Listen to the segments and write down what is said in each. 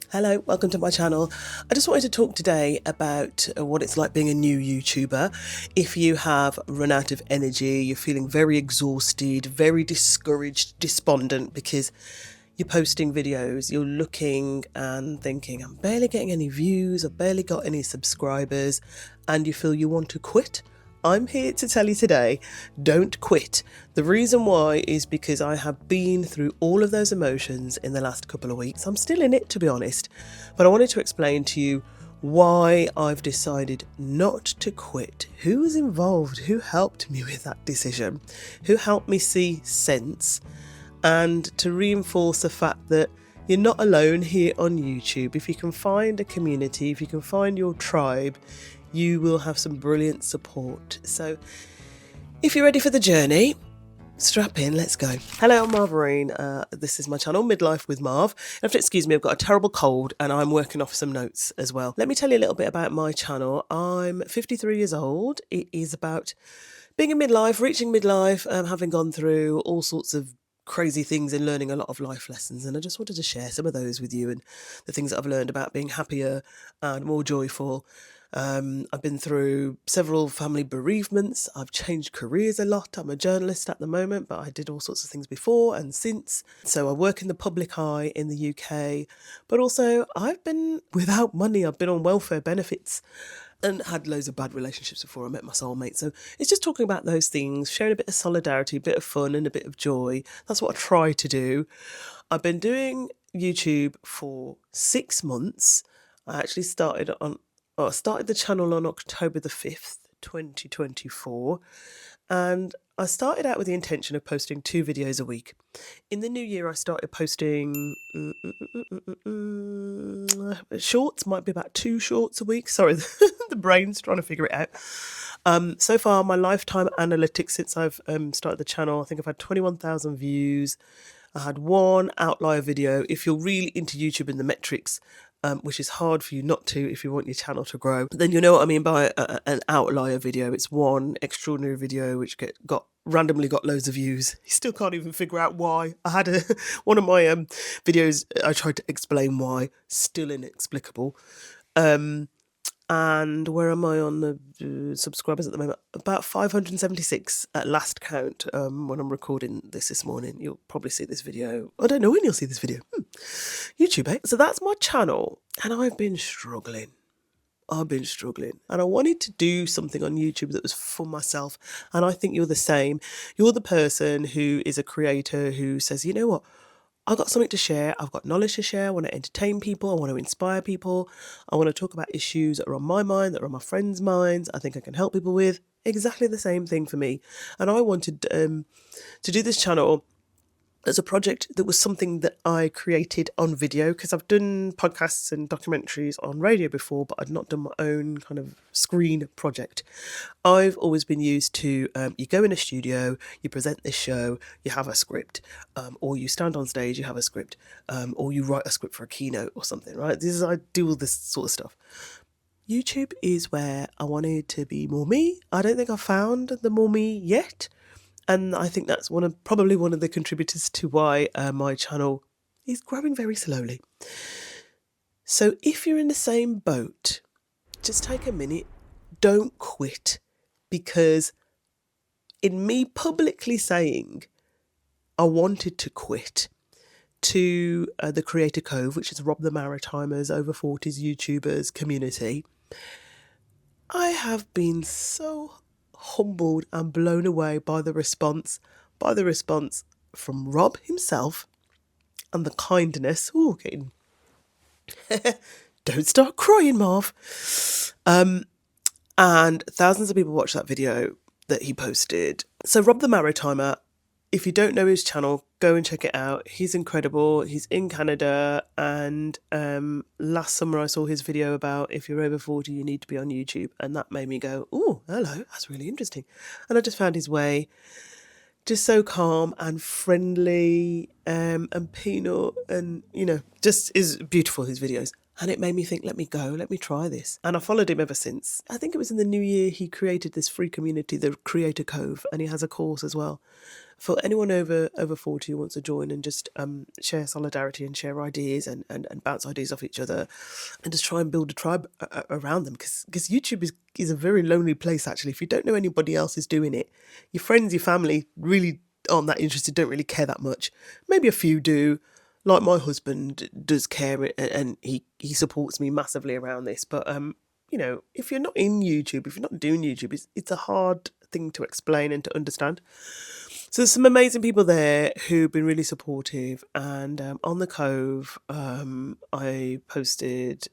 Hello, welcome to my channel. I just wanted to talk today about what it's like being a new YouTuber. If you have run out of energy, you're feeling very exhausted, very discouraged, despondent because you're posting videos, you're looking and thinking, I'm barely getting any views, I've barely got any subscribers, and you feel you want to quit. I'm here to tell you today, don't quit. The reason why is because I have been through all of those emotions in the last couple of weeks. I'm still in it, to be honest, but I wanted to explain to you why I've decided not to quit. Who was involved? Who helped me with that decision? Who helped me see sense? And to reinforce the fact that you're not alone here on YouTube. If you can find a community, if you can find your tribe, you will have some brilliant support. So if you're ready for the journey, strap in, let's go. Hello, I'm Marvarine. This is my channel, Midlife with Marv. You have to excuse me, I've got a terrible cold and I'm working off some notes as well. Let me tell you a little bit about my channel. I'm 53 years old. It is about being in midlife, reaching midlife, having gone through all sorts of crazy things and learning a lot of life lessons. And I just wanted to share some of those with you and the things that I've learned about being happier and more joyful. I've been through several family bereavements. I've changed careers a lot. I'm a journalist at the moment, but I did all sorts of things before and since. So I work in the public eye in the UK, but also I've been without money. I've been on welfare benefits and had loads of bad relationships before I met my soulmate. So it's just talking about those things, sharing a bit of solidarity, a bit of fun and a bit of joy. That's what I try to do. I've been doing YouTube for 6 months. I actually started the channel on October the 5th, 2024. And I started out with the intention of posting 2 videos a week. In the new year, I started posting shorts, might be about 2 shorts a week. Sorry, the brain's trying to figure it out. So far, my lifetime analytics since I've started the channel, I think I've had 21,000 views. I had 1 outlier video. If you're really into YouTube and the metrics, which is hard for you not to if you want your channel to grow, then you know what I mean by an outlier video. It's 1 extraordinary video which randomly got loads of views. You still can't even figure out why. I had one of my videos, I tried to explain why, still inexplicable. And where am I on the subscribers at the moment? About 576 at last count when I'm recording this morning. You'll probably see this video. I don't know when you'll see this video. YouTube, eh? So that's my channel. And I've been struggling. And I wanted to do something on YouTube that was for myself. And I think you're the same. You're the person who is a creator who says, you know what? I've got something to share. I've got knowledge to share. I want to entertain people. I want to inspire people. I want to talk about issues that are on my mind, that are on my friends' minds. I think I can help people with. Exactly the same thing for me. And I wanted to do this channel as a project that was something that I created on video, because I've done podcasts and documentaries on radio before, but I'd not done my own kind of screen project. I've always been used to, you go in a studio, you present this show, you have a script, or you stand on stage, you have a script, or you write a script for a keynote or something, right? I do all this sort of stuff. YouTube is where I wanted to be more me. I don't think I've found the more me yet. And I think that's probably one of the contributors to why my channel is growing very slowly. So if you're in the same boat, just take a minute, don't quit, because in me publicly saying I wanted to quit to the Creator Cove, which is Rob the Maritimers, over 40s YouTubers community, I have been so humbled and blown away by the response from Rob himself and the kindness. Don't start crying, Marv. And thousands of people watched that video that he posted. So Rob the Maritimer, if you don't know his channel, go and check it out. He's incredible. He's in Canada, and last summer I saw his video about if you're over 40, you need to be on YouTube, and that made me go, oh, hello, that's really interesting. And I just found his way just so calm and friendly, and peanut, and just is beautiful, his videos. And it made me think, let me go, let me try this. And I followed him ever since. I think it was in the new year he created this free community, the Creator Cove, and he has a course as well for anyone over 40 who wants to join and just share solidarity and share ideas and bounce ideas off each other and just try and build a tribe around them. Because YouTube is a very lonely place, actually. If you don't know anybody else is doing it, your friends, your family really aren't that interested, don't really care that much. Maybe a few do. Like my husband does care and he supports me massively around this. But, you know, if you're not in YouTube, if you're not doing YouTube, it's a hard thing to explain and to understand. So there's some amazing people there who've been really supportive. And on the Cove, I posted,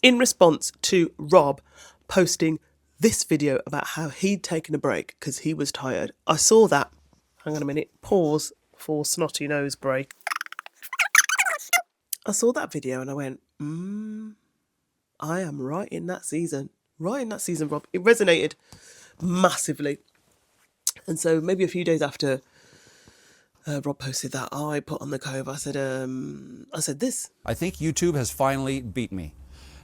in response to Rob posting this video about how he'd taken a break because he was tired. I saw that. Hang on a minute. Pause for snotty nose break. I saw that video and I went, I am right in that season. Right in that season, Rob. It resonated massively. And so maybe a few days after Rob posted that, I put on the Cove, I said this. I think YouTube has finally beat me.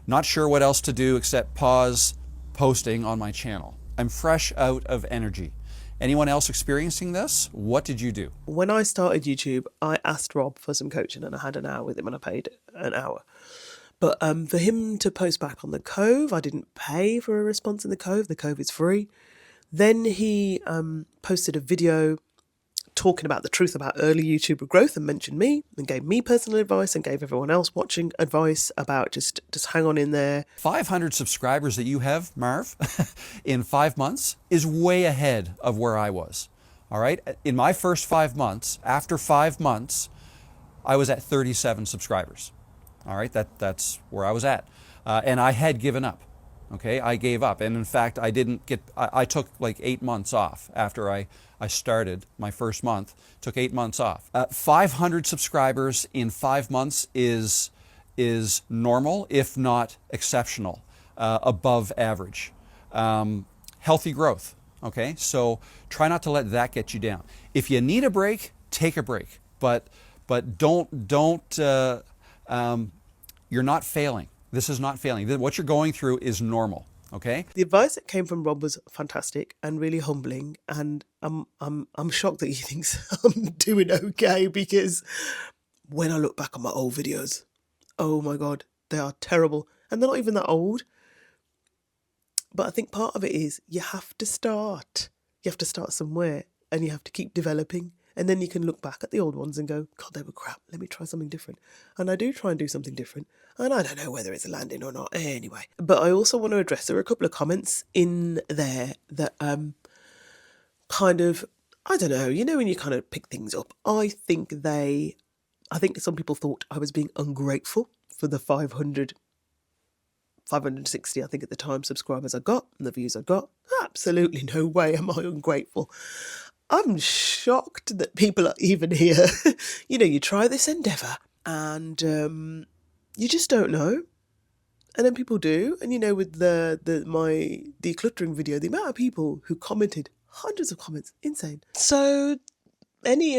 Not sure what else to do except pause posting on my channel. I'm fresh out of energy. Anyone else experiencing this? What did you do? When I started YouTube, I asked Rob for some coaching and I had an hour with him and I paid an hour. But for him to post back on the Cove, I didn't pay for a response in the Cove. The Cove is free. Then he posted a video talking about the truth about early YouTuber growth and mentioned me and gave me personal advice and gave everyone else watching advice about just hang on in there. 500 subscribers that you have, Marv, in 5 months is way ahead of where I was. All right. In my first 5 months, after 5 months, I was at 37 subscribers. All right. That's where I was at. And I had given up. Okay, I gave up. And in fact, I took like 8 months off after I started my first month, took 8 months off. 500 subscribers in 5 months is normal, if not exceptional, above average. Healthy growth, okay? So try not to let that get you down. If you need a break, take a break. But don't, you're not failing. This is not failing. What you're going through is normal, okay? The advice that came from Rob was fantastic and really humbling, and I'm shocked that he thinks I'm doing okay, because when I look back on my old videos, oh my God, they are terrible. And they're not even that old. But I think part of it is you have to start. You have to start somewhere and you have to keep developing. And then you can look back at the old ones and go, God, they were crap. Let me try something different. And I do try and do something different. And I don't know whether it's landing or not. Anyway. But I also want to address, there were a couple of comments in there that kind of, I don't know, you know when you kind of pick things up. I think some people thought I was being ungrateful for the 560, I think at the time, subscribers I got and the views I got. Absolutely no way am I ungrateful. I'm shocked that people are even here. You know, you try this endeavour and you just don't know. And then people do. And, you know, with my decluttering video, the amount of people who commented, hundreds of comments, insane. So any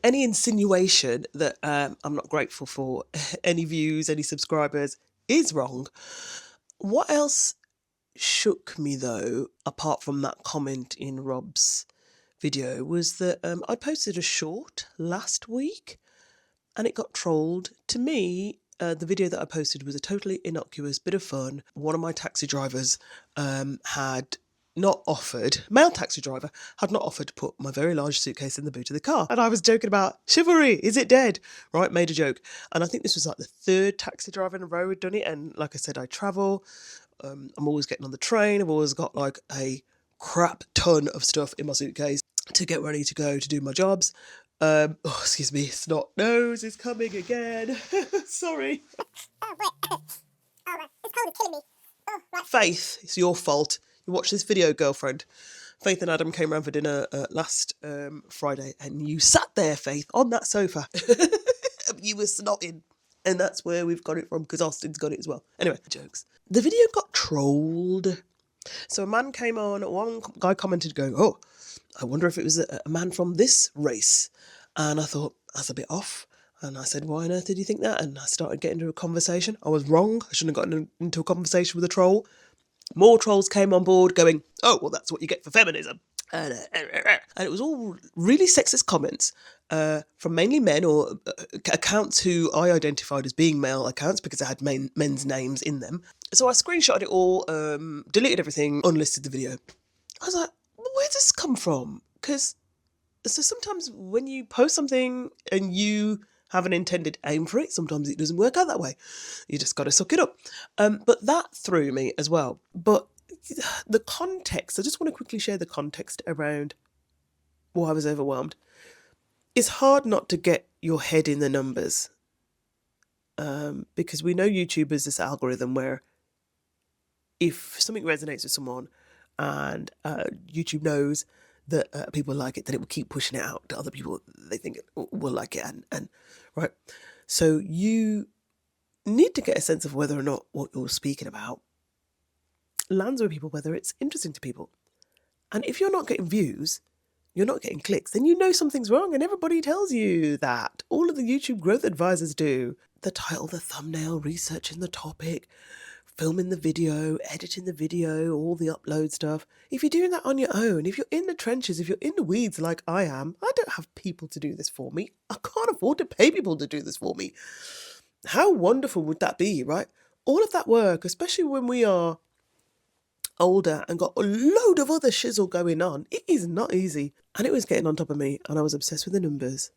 insinuation that I'm not grateful for any views, any subscribers is wrong. What else shook me though, apart from that comment in Rob's video, was that I posted a short last week and it got trolled. To me, the video that I posted was a totally innocuous bit of fun. One of my taxi drivers male taxi driver had not offered to put my very large suitcase in the boot of the car. And I was joking about, chivalry, is it dead? Right, made a joke. And I think this was like the third taxi driver in a row who'd done it. And like I said, I travel. I'm always getting on the train. I've always got like a crap ton of stuff in my suitcase to get ready to go to do my jobs. Excuse me, snot nose is coming again. Sorry. It's cold, it's killing me. Right. Faith, it's your fault. You watched this video, girlfriend. Faith and Adam came round for dinner last Friday, and you sat there, Faith, on that sofa. You were snotting. And that's where we've got it from, because Austin's got it as well. Anyway, jokes. The video got trolled. So a man came on, one guy commented going, oh, I wonder if it was a man from this race. And I thought, that's a bit off. And I said, why on earth did you think that? And I started getting into a conversation. I was wrong. I shouldn't have gotten into a conversation with a troll. More trolls came on board going, oh, well, that's what you get for feminism. And it was all really sexist comments from mainly men or accounts who I identified as being male accounts because I had men's names in them. So I screenshotted it all, deleted everything, unlisted the video. I was like, where does this come from? Because so sometimes when you post something and you have an intended aim for it, sometimes it doesn't work out that way. You just got to suck it up. But that threw me as well. But the context, I just want to quickly share the context around why I was overwhelmed. It's hard not to get your head in the numbers because we know YouTube is this algorithm where if something resonates with someone and YouTube knows that people like it, then it will keep pushing it out to other people they think will like it. And right. So you need to get a sense of whether or not what you're speaking about lands with people, whether it's interesting to people. And if you're not getting views, you're not getting clicks, then you know something's wrong, and everybody tells you that. All of the YouTube growth advisors do. The title, the thumbnail, researching the topic, filming the video, editing the video, all the upload stuff. If you're doing that on your own, if you're in the trenches, if you're in the weeds like I am, I don't have people to do this for me. I can't afford to pay people to do this for me. How wonderful would that be, right? All of that work, especially when we are older and got a load of other shizzle going on, it is not easy. And it was getting on top of me, and I was obsessed with the numbers.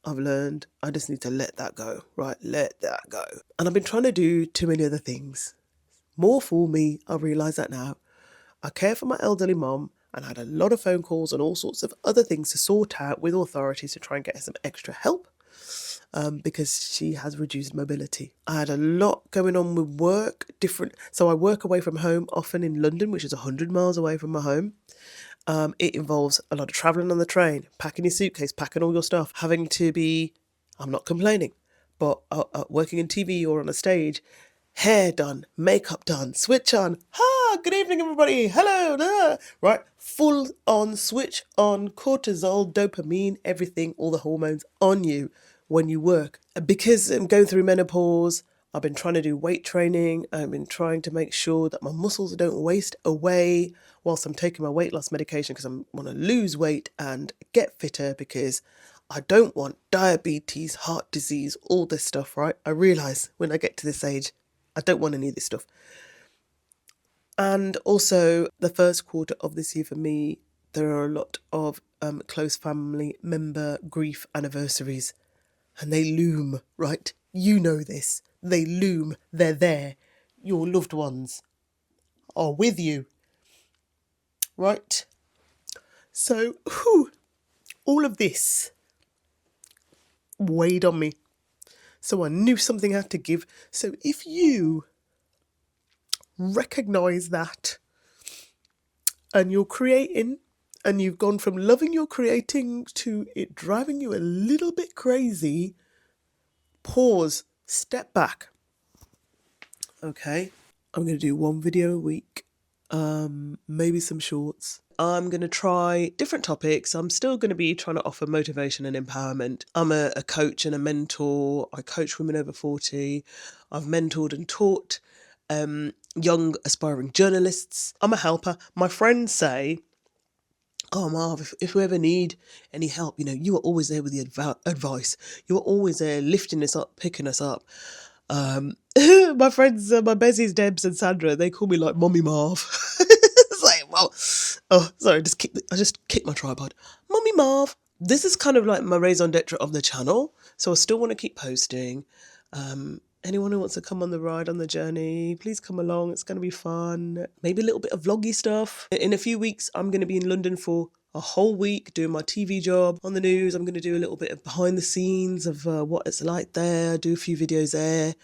I've learned I just need to let that go, right? Let that go. And I've been trying to do too many other things. More for me, I realise that now. I care for my elderly mum and I had a lot of phone calls and all sorts of other things to sort out with authorities to try and get her some extra help. Because she has reduced mobility. I had a lot going on with work, so I work away from home, often in London, which is 100 miles away from my home. It involves a lot of travelling on the train, packing your suitcase, packing all your stuff, having to be, I'm not complaining, but working in TV or on a stage, hair done, makeup done, switch on, good evening everybody, hello, right, full on, switch on, cortisol, dopamine, everything, all the hormones on you when you work. Because I'm going through menopause, I've been trying to do weight training. I've been trying to make sure that my muscles don't waste away whilst I'm taking my weight loss medication because I want to lose weight and get fitter because I don't want diabetes, heart disease, all this stuff, right? I realise when I get to this age, I don't want any of this stuff. And also the first quarter of this year for me, there are a lot of close family member grief anniversaries. And they loom, right? You know this. They loom. They're there. Your loved ones are with you. Right? So, all of this weighed on me. So I knew something had to give. So if you recognise that and you're creating and you've gone from loving your creating to it driving you a little bit crazy, pause, step back. Okay, I'm going to do one video a week, maybe some shorts. I'm going to try different topics. I'm still going to be trying to offer motivation and empowerment. I'm a coach and a mentor. I coach women over 40. I've mentored and taught young aspiring journalists. I'm a helper. My friends say, oh, Marv, if we ever need any help, you are always there with the advice. You are always there lifting us up, picking us up. My friends, my bezies, Debs and Sandra, they call me like Mommy Marv. It's like, well, oh, sorry, I just kicked my tripod. Mommy Marv. This is kind of like my raison d'etre of the channel. So I still want to keep posting. Anyone who wants to come on the ride, on the journey, please come along. It's going to be fun. Maybe a little bit of vloggy stuff. In a few weeks, I'm going to be in London for a whole week doing my TV job on the news. I'm going to do a little bit of behind the scenes of what it's like there, do a few videos there.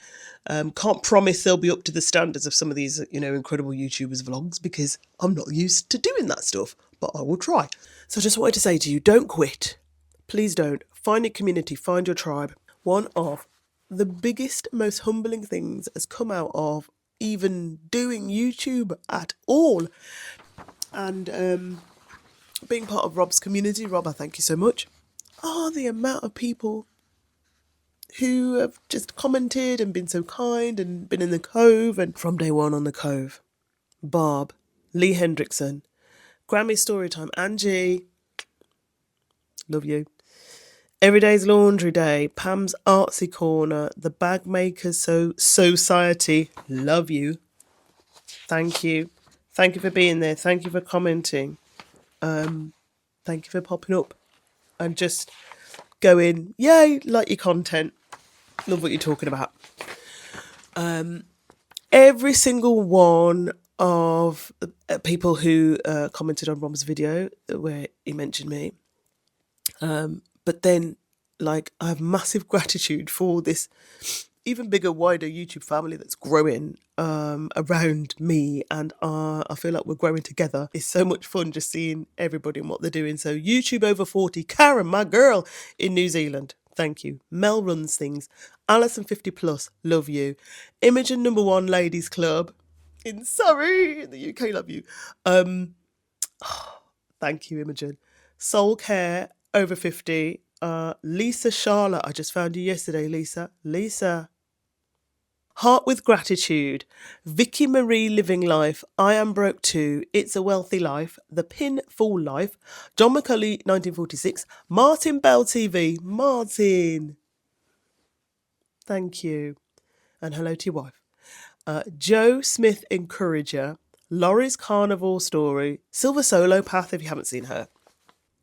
Can't promise they'll be up to the standards of some of these, incredible YouTubers' vlogs because I'm not used to doing that stuff, but I will try. So I just wanted to say to you, don't quit. Please don't. Find your community, find your tribe. One of the biggest, most humbling things has come out of even doing YouTube at all. And being part of Rob's community, Rob, I thank you so much. The amount of people who have just commented and been so kind and been in the Cove and from day one on the Cove. Barb, Lee Hendrickson, Grammy Storytime, Angie, love you. Everyday's Laundry Day, Pam's Artsy Corner, The Bag Makers Society, love you. Thank you. Thank you for being there. Thank you for commenting. Thank you for popping up and just going, yay, like your content. Love what you're talking about. Every single one of people who commented on Rob's video where he mentioned me. But then, like, I have massive gratitude for this even bigger, wider YouTube family that's growing around me, and I feel like we're growing together. It's so much fun just seeing everybody and what they're doing. So YouTube over 40, Karen, my girl in New Zealand, thank you. Mel runs things. Alison 50 plus, love you. Imogen #1 Ladies Club in Surrey in the UK, love you. Thank you, Imogen. Soul Care over 50. Lisa Charlotte, I just found you yesterday, Lisa. Heart with Gratitude, Vicky Marie Living Life, I Am Broke Too, It's a Wealthy Life, The Pin Full Life, John McCulley 1946, Martin Bell TV, Martin. Thank you. And hello to your wife. Joe Smith Encourager, Laurie's Carnival Story, Silver Solo Path if you haven't seen her.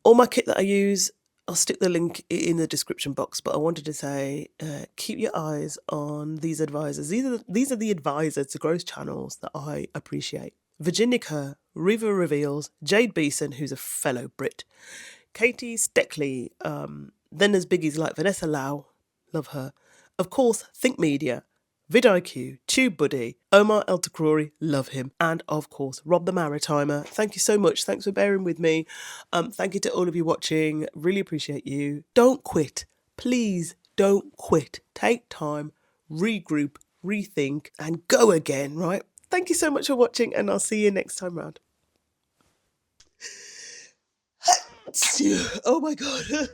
All my kit that I use, I'll stick the link in the description box, but I wanted to say, keep your eyes on these advisors. These are the advisors to growth channels that I appreciate. Virginia Kerr, Riva Reveals, Jade Beeson, who's a fellow Brit, Katie Steckley, then there's biggies like Vanessa Lau, love her. Of course, Think Media, vidIQ, Tube Buddy, Omar El Takrori, love him. And of course, Rob the Maritimer. Thank you so much. Thanks for bearing with me. Thank you to all of you watching. Really appreciate you. Don't quit. Please don't quit. Take time, regroup, rethink, and go again, right? Thank you so much for watching, and I'll see you next time round. Oh my God.